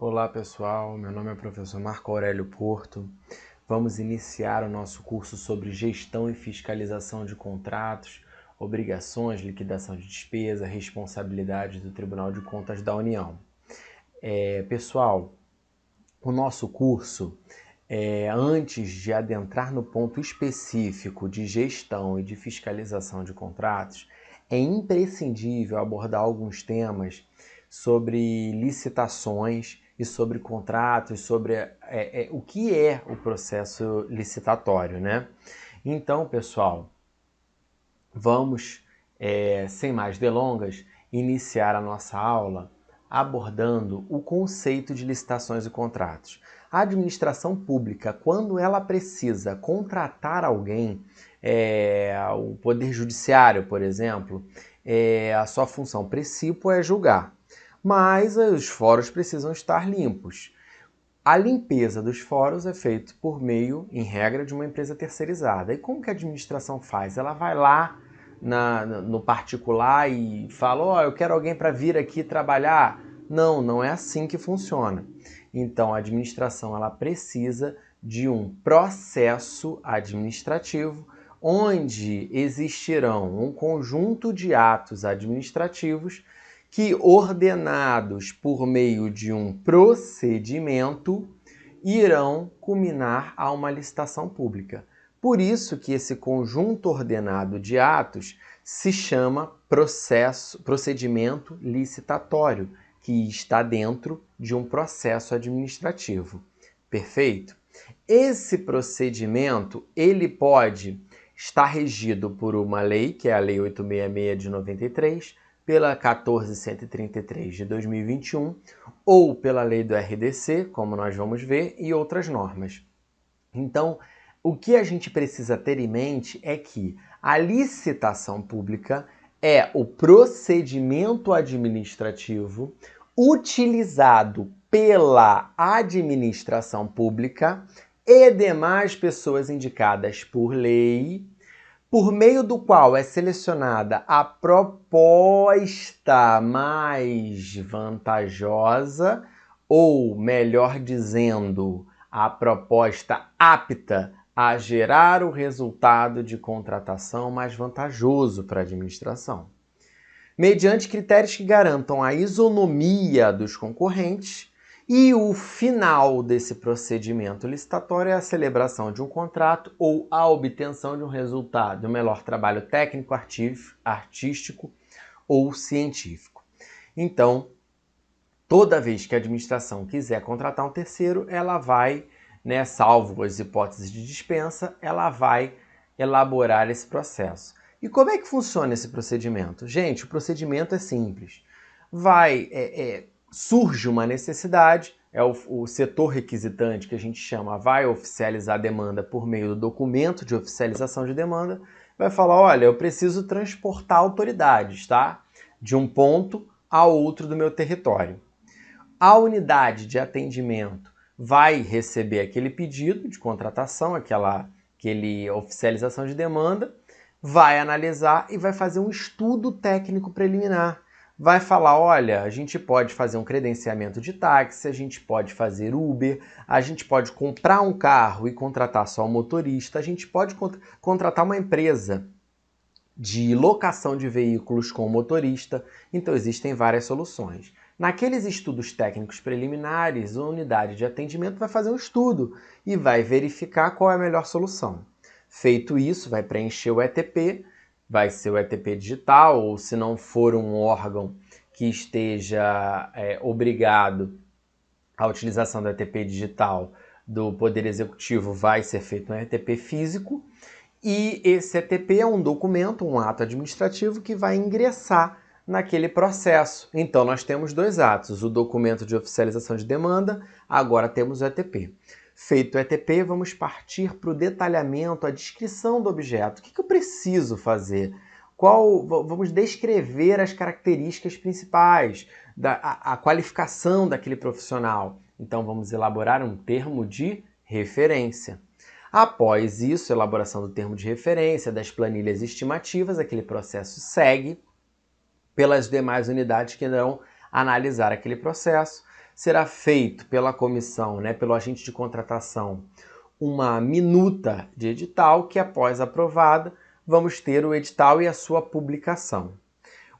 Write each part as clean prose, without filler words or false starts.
Olá pessoal, meu nome é o professor Marco Aurélio Porto. Vamos iniciar o nosso curso sobre gestão e fiscalização de contratos, obrigações, liquidação de despesa, responsabilidades do Tribunal de Contas da União. Pessoal, o nosso curso, antes de adentrar no ponto específico de gestão e de fiscalização de contratos, é imprescindível abordar alguns temas sobre licitações e sobre contratos, sobre o que é o processo licitatório, né? Então, pessoal, vamos, sem mais delongas, iniciar a nossa aula abordando o conceito de licitações e contratos. A administração pública, quando ela precisa contratar alguém, o Poder Judiciário, por exemplo, a sua função principal é julgar, mas os fóruns precisam estar limpos. A limpeza dos fóruns é feita por meio, em regra, de uma empresa terceirizada. E como que a administração faz? Ela vai lá no particular e fala, eu quero alguém para vir aqui trabalhar. Não, não é assim que funciona. Então, a administração ela precisa de um processo administrativo onde existirão um conjunto de atos administrativos que, ordenados por meio de um procedimento, irão culminar a uma licitação pública. Por isso que esse conjunto ordenado de atos se chama procedimento licitatório, que está dentro de um processo administrativo. Perfeito? Esse procedimento, ele pode estar regido por uma lei, que é a Lei 866 de 93, pela 14.133 de 2021, ou pela lei do RDC, como nós vamos ver, e outras normas. Então, o que a gente precisa ter em mente é que a licitação pública é o procedimento administrativo utilizado pela administração pública e demais pessoas indicadas por lei, por meio do qual é selecionada a proposta mais vantajosa, ou, melhor dizendo, a proposta apta a gerar o resultado de contratação mais vantajoso para a administração, mediante critérios que garantam a isonomia dos concorrentes. E o final desse procedimento licitatório é a celebração de um contrato ou a obtenção de um resultado, de um melhor trabalho técnico, artístico ou científico. Então, toda vez que a administração quiser contratar um terceiro, ela vai, salvo as hipóteses de dispensa, ela vai elaborar esse processo. E como é que funciona esse procedimento? Gente, o procedimento é simples. Surge uma necessidade, o setor requisitante, que a gente chama, vai oficializar a demanda por meio do documento de oficialização de demanda, vai falar, olha, eu preciso transportar autoridades, tá? De um ponto a outro do meu território. A unidade de atendimento vai receber aquele pedido de contratação, aquele oficialização de demanda, vai analisar e vai fazer um estudo técnico preliminar. Vai falar, olha, a gente pode fazer um credenciamento de táxi, a gente pode fazer Uber, a gente pode comprar um carro e contratar só um motorista, a gente pode contratar uma empresa de locação de veículos com motorista. Então existem várias soluções. Naqueles estudos técnicos preliminares, a unidade de atendimento vai fazer um estudo e vai verificar qual é a melhor solução. Feito isso, vai preencher o ETP, vai ser o ETP digital, ou se não for um órgão que esteja obrigado à utilização do ETP digital do Poder Executivo, vai ser feito um ETP físico, e esse ETP é um documento, um ato administrativo que vai ingressar naquele processo. Então, nós temos dois atos, o documento de oficialização de demanda, agora temos o ETP. Feito o ETP, vamos partir para o detalhamento, a descrição do objeto. O que eu preciso fazer? Vamos descrever as características principais, a qualificação daquele profissional. Então, vamos elaborar um termo de referência. Após isso, elaboração do termo de referência, das planilhas estimativas, aquele processo segue pelas demais unidades que irão analisar aquele processo. será feito pela comissão, né, pelo agente de contratação, uma minuta de edital que, após aprovada, vamos ter o edital e a sua publicação.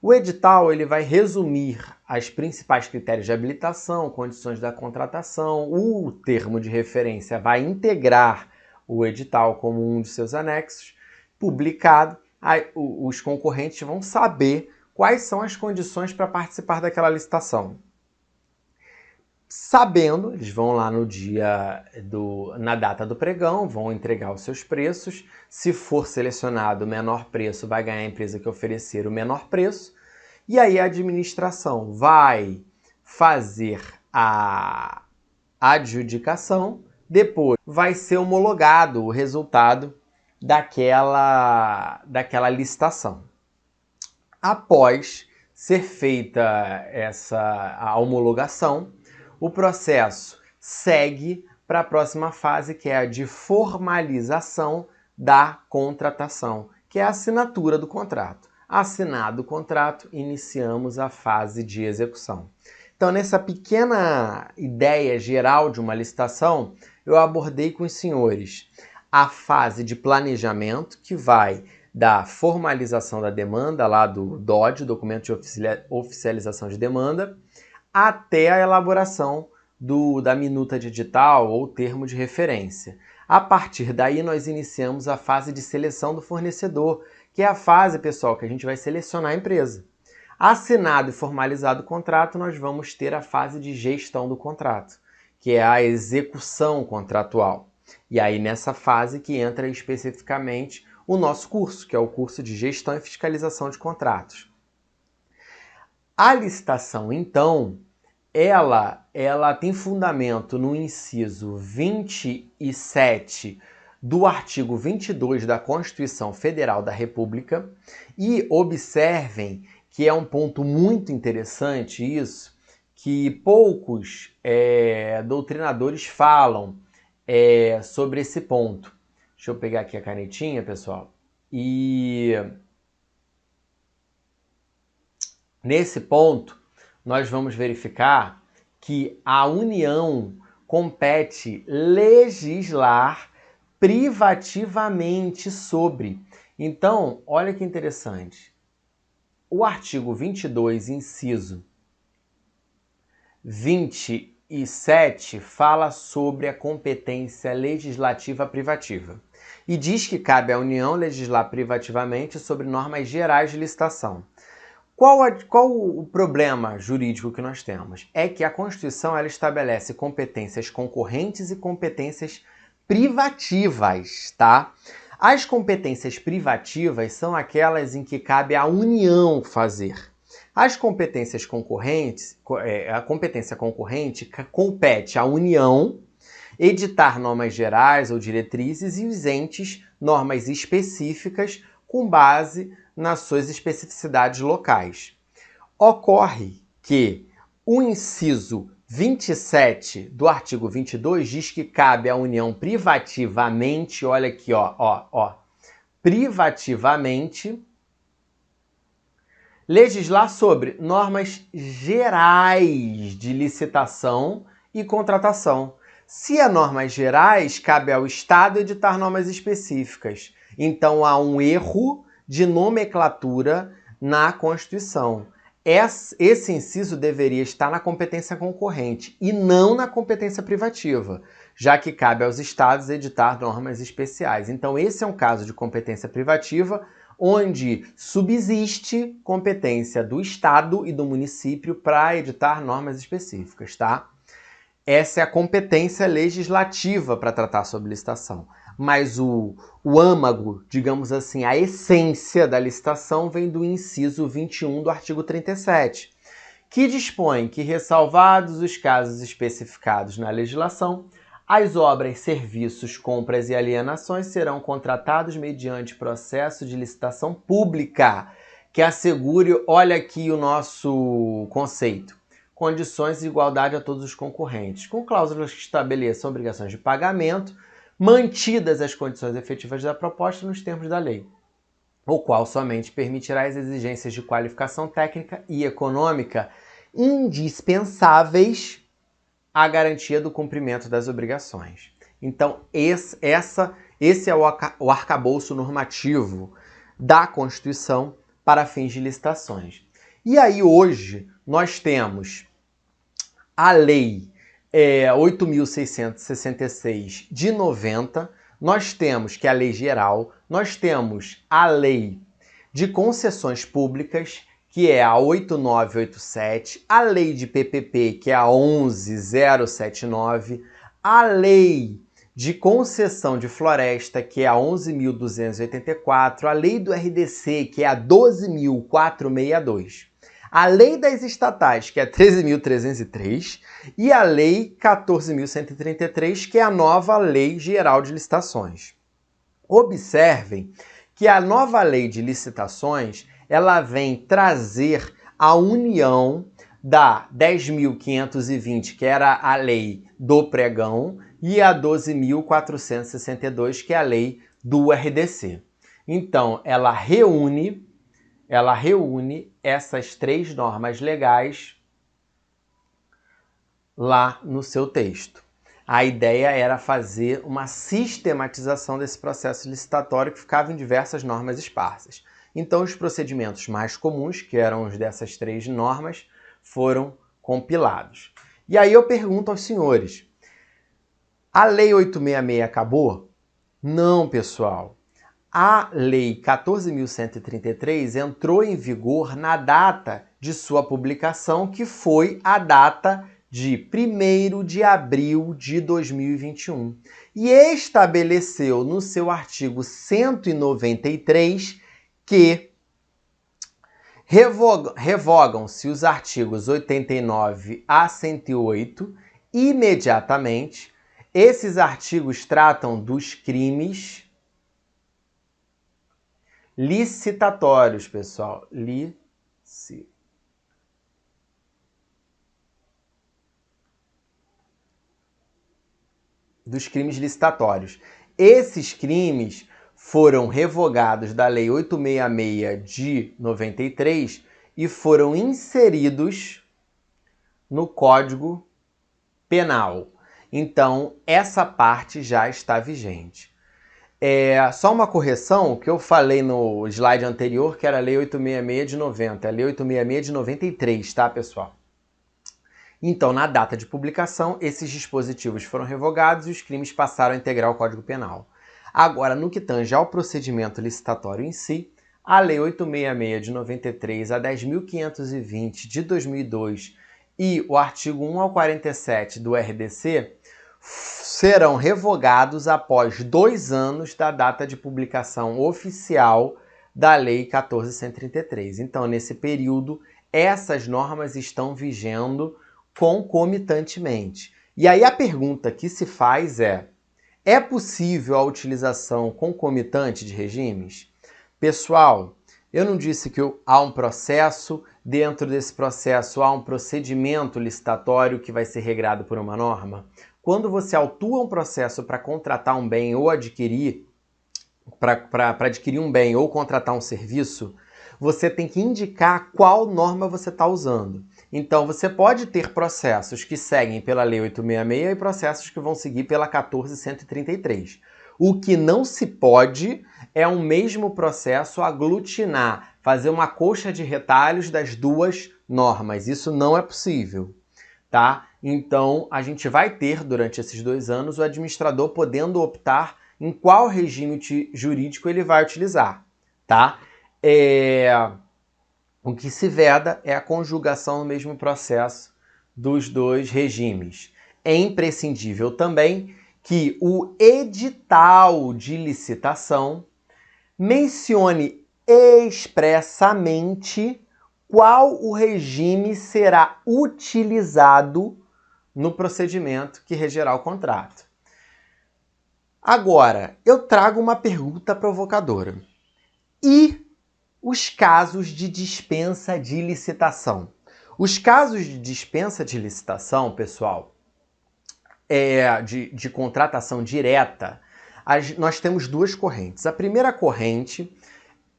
O edital ele vai resumir as principais critérios de habilitação, condições da contratação, o termo de referência vai integrar o edital como um de seus anexos, publicado, os concorrentes vão saber quais são as condições para participar daquela licitação. Sabendo, eles vão lá no na data do pregão, vão entregar os seus preços. Se for selecionado o menor preço, vai ganhar a empresa que oferecer o menor preço. E aí a administração vai fazer a adjudicação, depois vai ser homologado o resultado daquela licitação. Após ser feita a homologação, o processo segue para a próxima fase, que é a de formalização da contratação, que é a assinatura do contrato. Assinado o contrato, iniciamos a fase de execução. Então, nessa pequena ideia geral de uma licitação, eu abordei com os senhores a fase de planejamento, que vai da formalização da demanda, lá do DOD, Documento de Oficialização de Demanda, até a elaboração da minuta de edital ou termo de referência. A partir daí, nós iniciamos a fase de seleção do fornecedor, que é a fase, pessoal, que a gente vai selecionar a empresa. Assinado e formalizado o contrato, nós vamos ter a fase de gestão do contrato, que é a execução contratual. E aí, nessa fase que entra especificamente o nosso curso, que é o curso de Gestão e Fiscalização de Contratos. A licitação, então, ela tem fundamento no inciso 27 do artigo 22 da Constituição Federal da República, e observem que é um ponto muito interessante isso, que poucos doutrinadores falam sobre esse ponto. Deixa eu pegar aqui a canetinha, pessoal, e nesse ponto, nós vamos verificar que a União compete legislar privativamente sobre. Então, olha que interessante. O artigo 22, inciso 27, fala sobre a competência legislativa privativa e diz que cabe à União legislar privativamente sobre normas gerais de licitação. Qual o problema jurídico que nós temos? É que a Constituição ela estabelece competências concorrentes e competências privativas, tá? As competências privativas são aquelas em que cabe à União fazer. As competências concorrentes, a competência concorrente compete à União editar normas gerais ou diretrizes e os entes normas específicas com base nas suas especificidades locais. Ocorre que o inciso 27 do artigo 22 diz que cabe à União privativamente, olha aqui, privativamente, legislar sobre normas gerais de licitação e contratação. Se é normas gerais, cabe ao Estado editar normas específicas. Então, há um erro de nomenclatura na Constituição. Esse inciso deveria estar na competência concorrente e não na competência privativa, já que cabe aos estados editar normas especiais. Então, esse é um caso de competência privativa, onde subsiste competência do estado e do município para editar normas específicas, tá? Essa é a competência legislativa para tratar sobre licitação. Mas o âmago, digamos assim, a essência da licitação vem do inciso 21 do artigo 37, que dispõe que, ressalvados os casos especificados na legislação, as obras, serviços, compras e alienações serão contratados mediante processo de licitação pública, que assegure, olha aqui o nosso conceito, condições de igualdade a todos os concorrentes, com cláusulas que estabeleçam obrigações de pagamento, mantidas as condições efetivas da proposta nos termos da lei, o qual somente permitirá as exigências de qualificação técnica e econômica indispensáveis a garantia do cumprimento das obrigações. Então, esse é o arcabouço normativo da Constituição para fins de licitações. E aí, hoje, nós temos a Lei 8.666 de 90, nós temos, que é a Lei Geral, nós temos a Lei de Concessões Públicas, que é a 8987, a Lei de PPP, que é a 11079, a Lei de Concessão de Floresta, que é a 11.284, a Lei do RDC, que é a 12.462, a Lei das Estatais, que é a 13.303, e a Lei 14.133, que é a nova Lei Geral de Licitações. Observem que a nova Lei de Licitações ela vem trazer a união da 10.520, que era a lei do pregão, e a 12.462, que é a lei do RDC. Então, ela reúne essas três normas legais lá no seu texto. A ideia era fazer uma sistematização desse processo licitatório que ficava em diversas normas esparsas. Então, os procedimentos mais comuns, que eram os dessas três normas, foram compilados. E aí eu pergunto aos senhores, a Lei 866 acabou? Não, pessoal. A Lei 14.133 entrou em vigor na data de sua publicação, que foi a data de 1º de abril de 2021. E estabeleceu no seu artigo 193 que revogam-se os artigos 89 a 108 imediatamente. Esses artigos tratam dos crimes licitatórios, pessoal. Dos crimes licitatórios. Esses crimes foram revogados da Lei 866 de 93 e foram inseridos no Código Penal. Então, essa parte já está vigente. Só uma correção que eu falei no slide anterior, que era a Lei 866 de 90, a Lei 866 de 93, tá, pessoal? Então, na data de publicação, esses dispositivos foram revogados e os crimes passaram a integrar o Código Penal. Agora, no que tange ao procedimento licitatório em si, a Lei 866 de 93, a 10.520 de 2002 e o artigo 1 ao 47 do RDC serão revogados após 2 anos da data de publicação oficial da Lei 14.133. Então, nesse período, essas normas estão vigendo concomitantemente. E aí a pergunta que se faz é possível a utilização concomitante de regimes? Pessoal, eu não disse que há um processo, dentro desse processo há um procedimento licitatório que vai ser regrado por uma norma? Quando você autua um processo para contratar um bem ou adquirir, para adquirir um bem ou contratar um serviço, você tem que indicar qual norma você está usando. Então, você pode ter processos que seguem pela Lei 866 e processos que vão seguir pela 14.133. O que não se pode é um mesmo processo aglutinar, fazer uma coxa de retalhos das duas normas. Isso não é possível, tá? Então, a gente vai ter, durante esses 2 anos, o administrador podendo optar em qual regime jurídico ele vai utilizar, tá? O que se veda é a conjugação no mesmo processo dos 2 regimes. É imprescindível também que o edital de licitação mencione expressamente qual o regime será utilizado no procedimento que regerá o contrato. Agora, eu trago uma pergunta provocadora. E os casos de dispensa de licitação? Os casos de dispensa de licitação, pessoal, de contratação direta, nós temos 2 correntes. A primeira corrente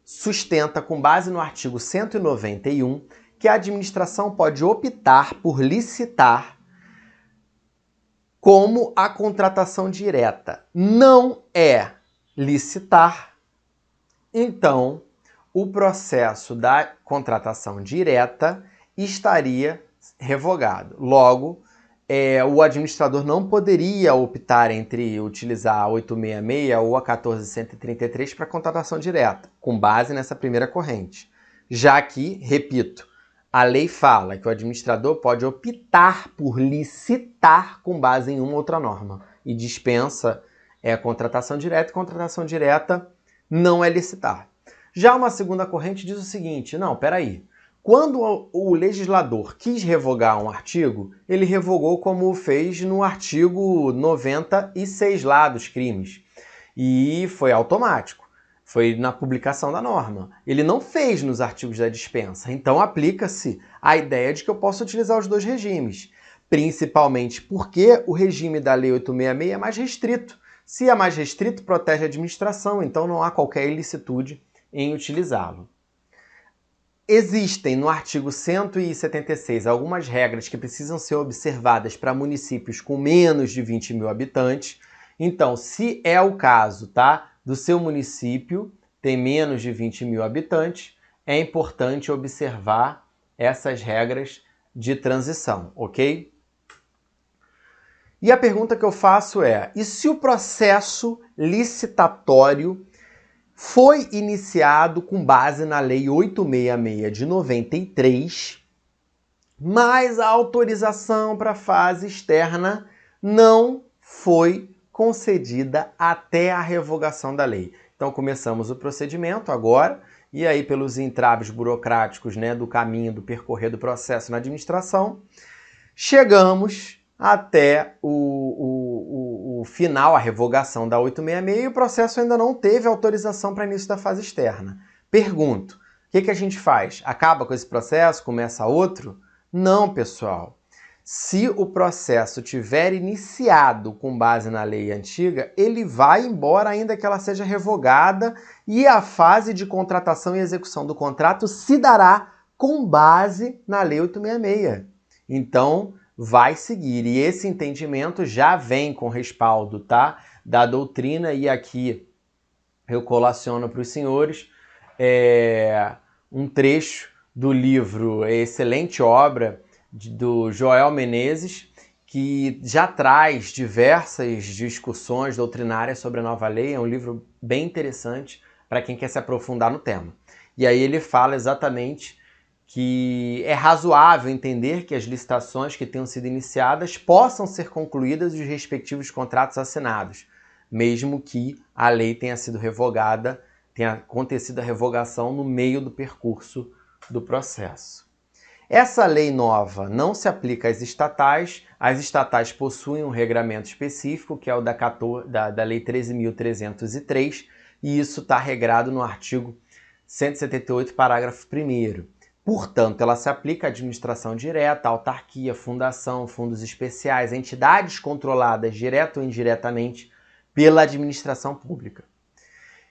sustenta, com base no artigo 191, que a administração pode optar por licitar Como a contratação direta não é licitar, então o processo da contratação direta estaria revogado. Logo, o administrador não poderia optar entre utilizar a 866 ou a 14.133 para contratação direta, com base nessa primeira corrente. Já que, repito, a lei fala que o administrador pode optar por licitar com base em uma ou outra norma e dispensa a contratação direta, e contratação direta não é licitar. Já uma segunda corrente diz o seguinte: não, peraí. Quando o legislador quis revogar um artigo, ele revogou como fez no artigo 96 lá dos crimes. E foi automático. Foi na publicação da norma. Ele não fez nos artigos da dispensa. Então aplica-se a ideia de que eu posso utilizar os dois regimes. Principalmente porque o regime da Lei 866 é mais restrito. Se é mais restrito, protege a administração, então não há qualquer ilicitude em utilizá-lo. Existem no artigo 176 algumas regras que precisam ser observadas para municípios com menos de 20 mil habitantes. Então, se é o caso, tá, do seu município tem menos de 20 mil habitantes, é importante observar essas regras de transição, ok? E a pergunta que eu faço é: e se o processo licitatório foi iniciado com base na Lei 866 de 93, mas a autorização para a fase externa não foi concedida até a revogação da lei? Então começamos o procedimento agora, e aí pelos entraves burocráticos, né, do caminho, do percorrer do processo na administração, chegamos até o final, a revogação da 866, e o processo ainda não teve autorização para início da fase externa. Pergunto, o que a gente faz? Acaba com esse processo? Começa outro? Não, pessoal. Se o processo tiver iniciado com base na lei antiga, ele vai embora ainda que ela seja revogada, e a fase de contratação e execução do contrato se dará com base na lei 866. Então, vai seguir. E esse entendimento já vem com respaldo, tá, da doutrina, e aqui eu colaciono para os senhores um trecho do livro, excelente obra do Joel Menezes, que já traz diversas discussões doutrinárias sobre a nova lei. É um livro bem interessante para quem quer se aprofundar no tema. E aí ele fala exatamente que é razoável entender que as licitações que tenham sido iniciadas possam ser concluídas e os respectivos contratos assinados, mesmo que a lei tenha sido revogada, tenha acontecido a revogação no meio do percurso do processo. Essa lei nova não se aplica às estatais. As estatais possuem um regramento específico, que é o da Lei 13.303, e isso está regrado no artigo 178, parágrafo 1º. Portanto, ela se aplica à administração direta, autarquia, fundação, fundos especiais, entidades controladas direta ou indiretamente pela administração pública.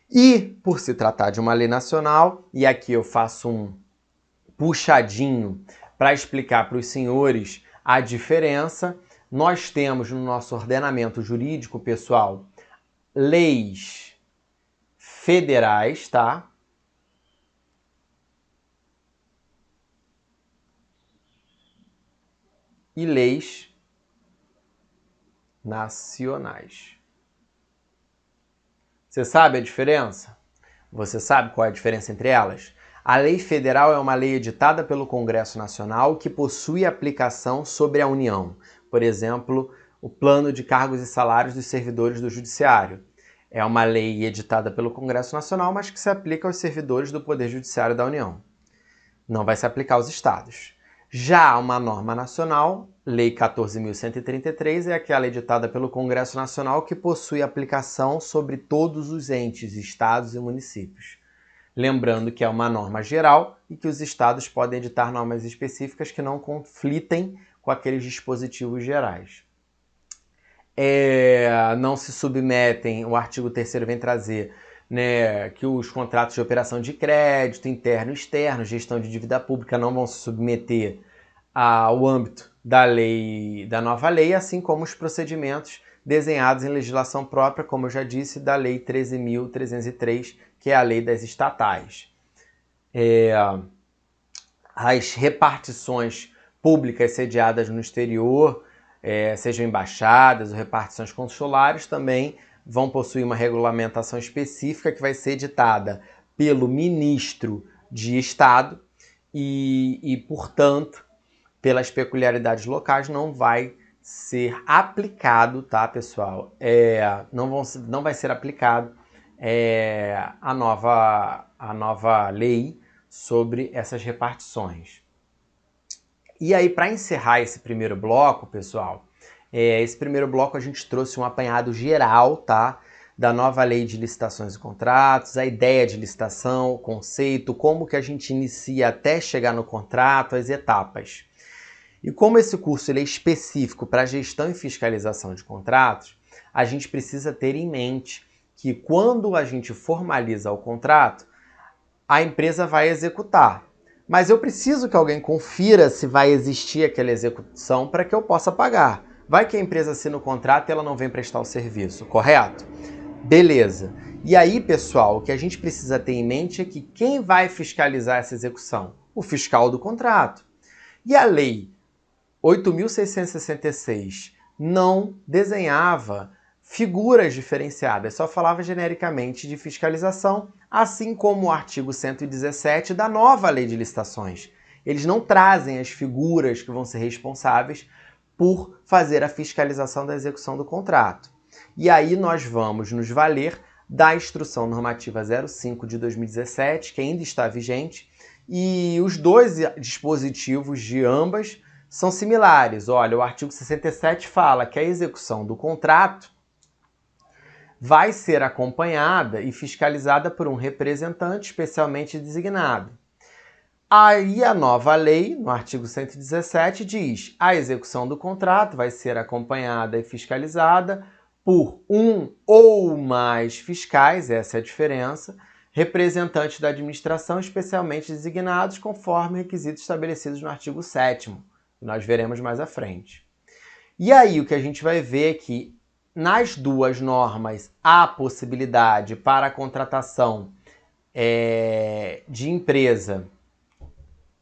E, por se tratar de uma lei nacional, e aqui eu faço um puxadinho para explicar para os senhores a diferença, nós temos no nosso ordenamento jurídico, pessoal, leis federais, tá? E leis nacionais. Você sabe a diferença? Você sabe qual é a diferença entre elas? A lei federal é uma lei editada pelo Congresso Nacional que possui aplicação sobre a União. Por exemplo, o Plano de Cargos e Salários dos Servidores do Judiciário. É uma lei editada pelo Congresso Nacional, mas que se aplica aos servidores do Poder Judiciário da União. Não vai se aplicar aos estados. Já uma norma nacional, Lei 14.133, é aquela editada pelo Congresso Nacional que possui aplicação sobre todos os entes, estados e municípios. Lembrando que é uma norma geral e que os estados podem editar normas específicas que não conflitem com aqueles dispositivos gerais. Não se submetem, o artigo 3º vem trazer, né, que os contratos de operação de crédito, interno e externo, gestão de dívida pública, não vão se submeter ao âmbito da nova lei, assim como os procedimentos desenhados em legislação própria, como eu já disse, da Lei 13.303, que é a lei das estatais. As repartições públicas sediadas no exterior, sejam embaixadas ou repartições consulares, também vão possuir uma regulamentação específica que vai ser editada pelo ministro de Estado e portanto, pelas peculiaridades locais, não vai ser aplicado, tá, pessoal? Não vai ser aplicado a nova lei sobre essas repartições. E aí, para encerrar esse primeiro bloco, pessoal, esse primeiro bloco a gente trouxe um apanhado geral, tá? Da nova lei de licitações e contratos, a ideia de licitação, o conceito, como que a gente inicia até chegar no contrato, as etapas. E como esse curso ele é específico para gestão e fiscalização de contratos, a gente precisa ter em mente que quando a gente formaliza o contrato, a empresa vai executar. Mas eu preciso que alguém confira se vai existir aquela execução para que eu possa pagar. Vai que a empresa assina o contrato e ela não vem prestar o serviço, correto? Beleza. E aí, pessoal, o que a gente precisa ter em mente é que quem vai fiscalizar essa execução? O fiscal do contrato. E a lei 8.666 não desenhava figuras diferenciadas, só falava genericamente de fiscalização, assim como o artigo 117 da nova lei de licitações. Eles não trazem as figuras que vão ser responsáveis por fazer a fiscalização da execução do contrato. E aí nós vamos nos valer da Instrução Normativa 05 de 2017, que ainda está vigente, e os dois dispositivos de ambas são similares. Olha, o artigo 67 fala que a execução do contrato vai ser acompanhada e fiscalizada por um representante especialmente designado. Aí a nova lei, no artigo 117, diz: a execução do contrato vai ser acompanhada e fiscalizada por um ou mais fiscais, essa é a diferença, representantes da administração especialmente designados conforme requisitos estabelecidos no artigo 7º, que nós veremos mais à frente. E aí o que a gente vai ver é que nas duas normas há possibilidade para a contratação de empresa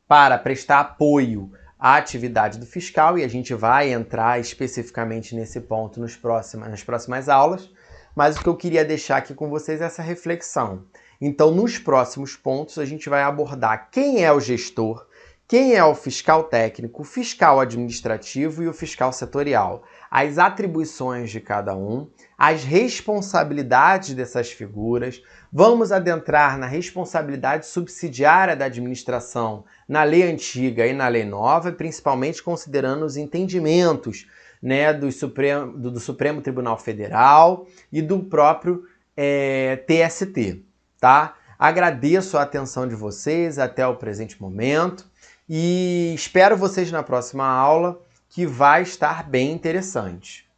para prestar apoio à atividade do fiscal, e a gente vai entrar especificamente nesse ponto nas próximas aulas, mas o que eu queria deixar aqui com vocês é essa reflexão. Então, nos próximos pontos, a gente vai abordar quem é o gestor, quem é o fiscal técnico, o fiscal administrativo e o fiscal setorial, as atribuições de cada um, as responsabilidades dessas figuras. Vamos adentrar na responsabilidade subsidiária da administração na lei antiga e na lei nova, principalmente considerando os entendimentos, né, do Supremo Tribunal Federal e do próprio TST, tá? Agradeço a atenção de vocês até o presente momento e espero vocês na próxima aula, que vai estar bem interessante.